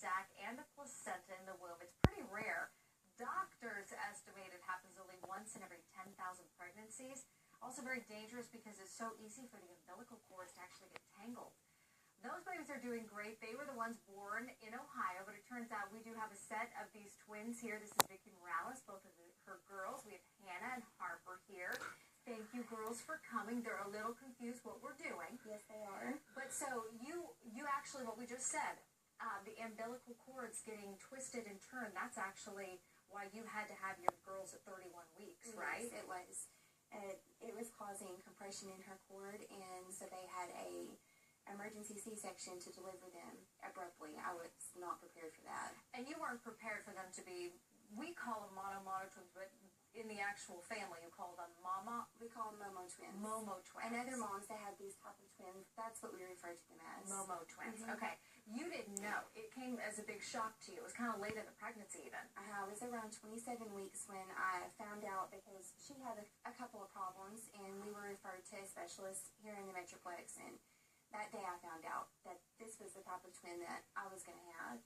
sac and the placenta in the womb. It's pretty rare. Doctors estimate it happens only once in every 10,000 pregnancies. Also very dangerous because it's so easy for the umbilical cords to actually get tangled. Those babies are doing great. They were the ones born in Ohio, but it turns out we do have a set of these twins here. This is Vickey Morales, both of her girls. We have Hannah and Harper here. Thank you, girls, for coming. They're a little confused what we're doing. Yes, they are. But so you actually, what we just said, the umbilical cords getting twisted and turned, that's actually why you had to have your girls at 31 weeks, right? Yes, it was. It was causing compression in her cord, and so they had a emergency C-section to deliver them abruptly. I was not prepared for that. And you weren't prepared for them to be, we call them mono twins, but in the actual family you call them mama. We call them Momo twins. Momo twins. And other moms that have these type of twins, that's what we refer to them as. Momo twins. Okay. You didn't know. It came as a big shock to you. It was kind of late in the pregnancy even. I was around 27 weeks when I found out, because she had a couple of problems, and we were referred to a specialist here in the Metroplex, and that day I found out that this was the type of twin that I was going to have.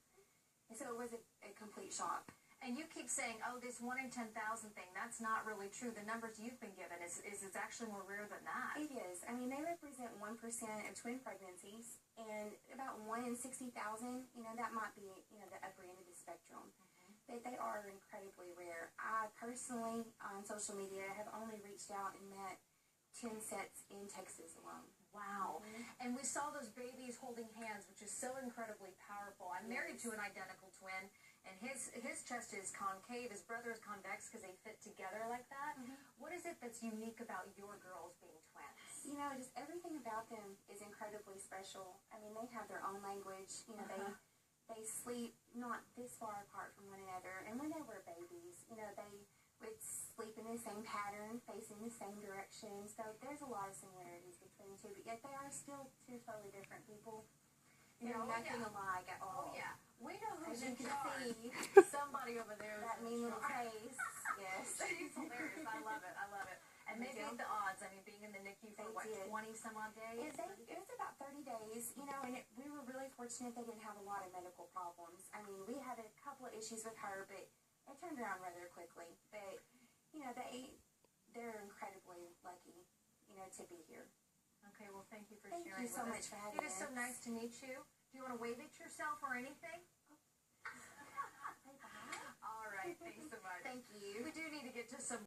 And so it was a complete shock. And you keep saying, oh, this 1 in 10,000 thing, that's not really true. The numbers you've been given is it's actually more rare than that. It is. I mean, they represent 1% of twin pregnancies, and about 1 in 60,000, that might be, the upper end of the spectrum. They are incredibly rare. I personally, on social media, have only reached out and met 10 sets in Texas alone. Wow. And we saw those babies holding hands, which is so incredibly powerful. I'm married to an identical twin, and his chest is concave, his brother is convex because they fit together like that. What is it that's unique about your girls being twins? Just everything about them is incredibly special. I mean, they have their own language. They sleep not this far apart from one another. And when they were babies, they would sleep in the same pattern, facing the same direction. So there's a lot of similarities between the two, but yet they are still two totally different people. Nothing alike at all. Oh, yeah. We know who's in As you can charge. see, Somebody over there is that in mean little charge. face. Yes. She's hilarious. I love it. I love it. And maybe the odds, I mean, being in the NICU for, They did. 20 some odd days? It was about 30 days, and we were really fortunate they didn't have a lot of medical problems. I mean, we had a couple of issues with her, but it turned around rather quickly. But, they're incredibly lucky, to be here. Okay, well, thank you for Thank sharing you so with much us. for having It is so us. nice to meet you. Do you want to wave at yourself or anything? All right, thanks so much. Thank you. We do need to get to some